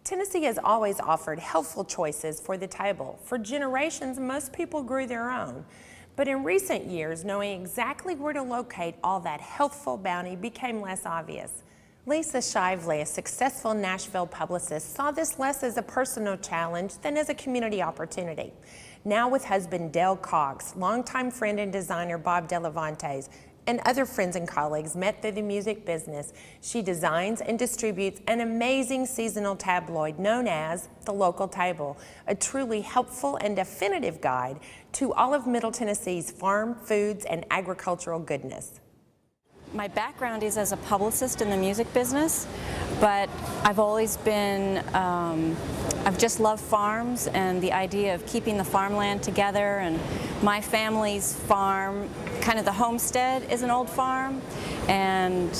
Tennessee has always offered healthful choices for the table. For generations, most people grew their own. But in recent years, knowing exactly where to locate all that healthful bounty became less obvious. Lisa Shively, a successful Nashville publicist, saw this less as a personal challenge than as a community opportunity. Now with husband Dale Cox, longtime friend and designer Bob Delevantes, and other friends and colleagues met through the music business, she designs and distributes an amazing seasonal tabloid known as The Local Table, a truly helpful and definitive guide to all of Middle Tennessee's farm, foods, and agricultural goodness. My background is as a publicist in the music business, but I've always been, I've just loved farms and the idea of keeping the farmland together. And my family's farm, kind of the homestead, is an old farm, and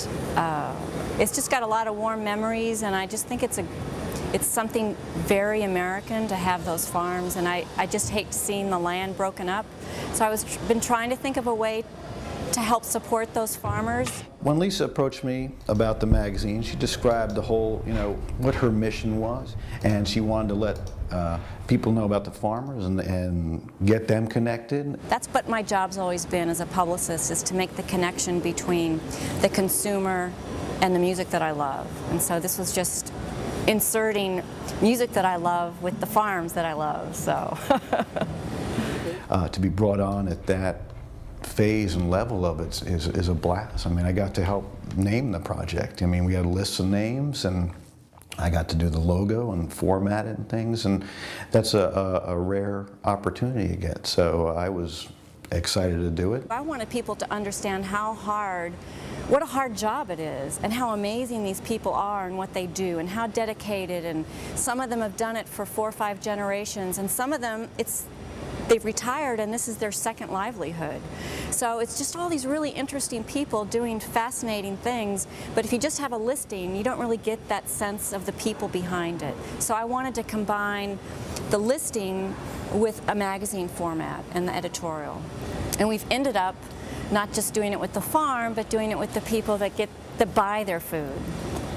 it's just got a lot of warm memories, and I just think it's something very American to have those farms, and I just hate seeing the land broken up. So I've been trying to think of a way to help support those farmers. When Lisa approached me about the magazine, she described the whole, what her mission was, and she wanted to let people know about the farmers and get them connected. That's what my job's always been as a publicist, is to make the connection between the consumer and the music that I love. And so this was just inserting music that I love with the farms that I love, so. To be brought on at that phase and level of it is a blast. I mean, I got to help name the project. I mean, we had lists of names, and I got to do the logo and format it and things, and that's a rare opportunity to get. So I was excited to do it. I wanted people to understand what a hard job it is, and how amazing these people are and what they do, and how dedicated, and some of them have done it for 4 or 5 generations, and some of them they've retired and this is their second livelihood. So it's just all these really interesting people doing fascinating things, but if you just have a listing, you don't really get that sense of the people behind it. So I wanted to combine the listing with a magazine format and the editorial. And we've ended up not just doing it with the farm, but doing it with the people that buy their food,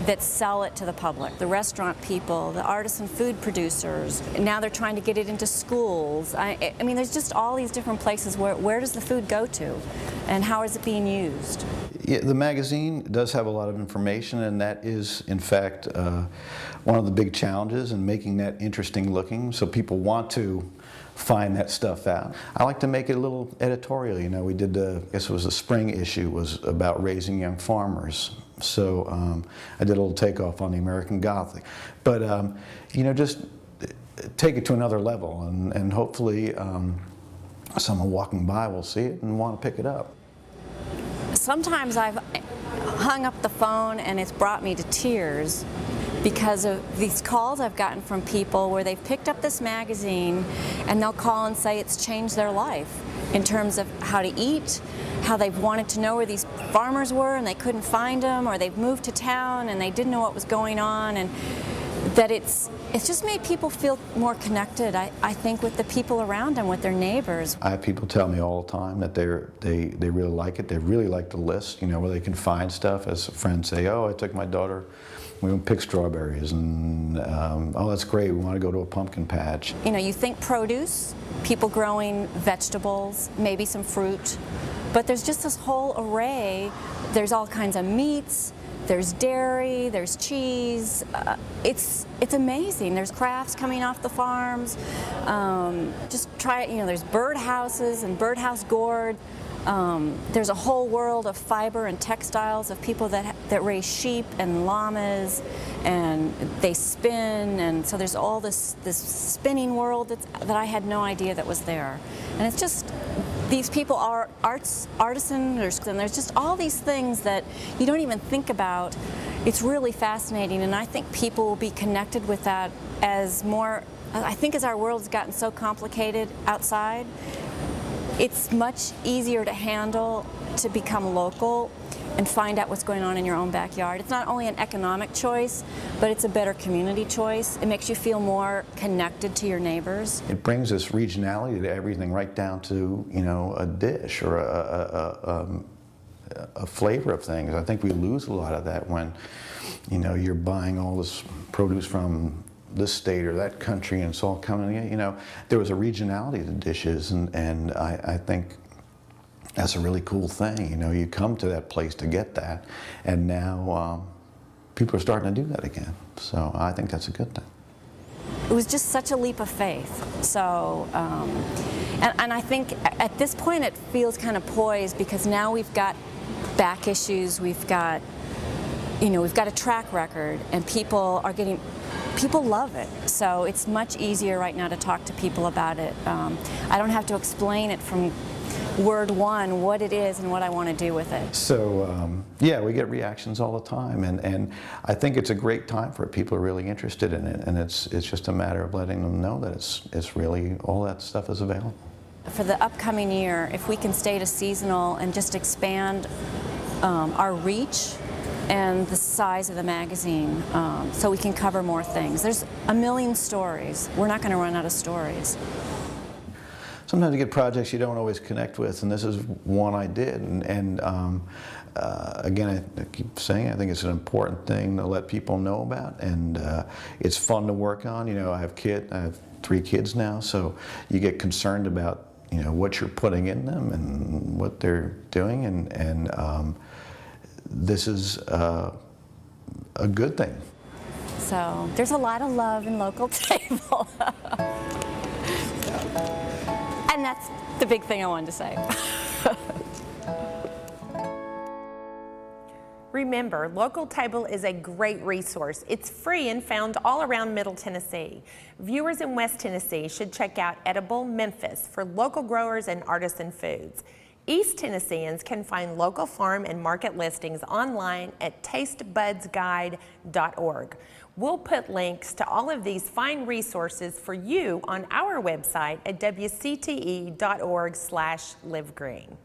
that sell it to the public, the restaurant people, the artisan food producers. Now they're trying to get it into schools. I mean, there's just all these different places where does the food go to, and how is it being used? Yeah, the magazine does have a lot of information, and that is, in fact, one of the big challenges in making that interesting looking, so people want to find that stuff out. I like to make it a little editorial. We did, I guess it was the spring issue, was about raising young farmers. So I did a little takeoff on the American Gothic. But, just take it to another level, and hopefully someone walking by will see it and want to pick it up. Sometimes I've hung up the phone and it's brought me to tears because of these calls I've gotten from people where they've picked up this magazine and they'll call and say it's changed their life in terms of how to eat, how they've wanted to know where these farmers were and they couldn't find them, or they've moved to town and they didn't know what was going on, and that it's just made people feel more connected, I think, with the people around them, with their neighbors. I have people tell me all the time that they really like it. They really like the list, where they can find stuff. As friends say, oh, I took my daughter, we went pick strawberries, and oh, that's great, we want to go to a pumpkin patch. You think produce, people growing vegetables, maybe some fruit, but there's just this whole array. There's all kinds of meats, there's dairy, there's cheese. It's amazing. There's crafts coming off the farms. Just try it, there's bird houses and birdhouse gourd. There's a whole world of fiber and textiles of people that raise sheep and llamas, and they spin, and so there's all this spinning world that I had no idea that was there. And it's just, these people are artisans, and there's just all these things that you don't even think about. It's really fascinating, and I think people will be connected with that as our world's gotten so complicated outside. It's much easier to handle to become local and find out what's going on in your own backyard. It's not only an economic choice, but it's a better community choice. It makes you feel more connected to your neighbors. It brings this regionality to everything, right down to, a dish or a flavor of things. I think we lose a lot of that when, you're buying all this produce from this state or that country, and it's all coming. You know, there was a regionality to dishes, and I think that's a really cool thing. You know, you come to that place to get that, and now people are starting to do that again. So I think that's a good thing. It was just such a leap of faith. So, and I think at this point it feels kind of poised, because now we've got back issues, we've got, you know, we've got a track record, and people love it. So it's much easier right now to talk to people about it. I don't have to explain it from word one what it is and what I want to do with it. So yeah, we get reactions all the time, and I think it's a great time for people who are really interested in it, and it's just a matter of letting them know that it's really, all that stuff is available. For the upcoming year, if we can stay to seasonal and just expand our reach and the size of the magazine, so we can cover more things. There's a million stories. We're not going to run out of stories. Sometimes you get projects you don't always connect with, and this is one I did. And again, I keep saying, I think it's an important thing to let people know about, and it's fun to work on. You know, I have 3 kids now, so you get concerned about, you know, what you're putting in them and what they're doing, and this is a good thing. So there's a lot of love in Local Table. And that's the big thing I wanted to say. Remember, Local Table is a great resource. It's free and found all around Middle Tennessee. Viewers in West Tennessee should check out Edible Memphis for local growers and artisan foods. East Tennesseans can find local farm and market listings online at tastebudsguide.org. We'll put links to all of these fine resources for you on our website at wcte.org/livegreen.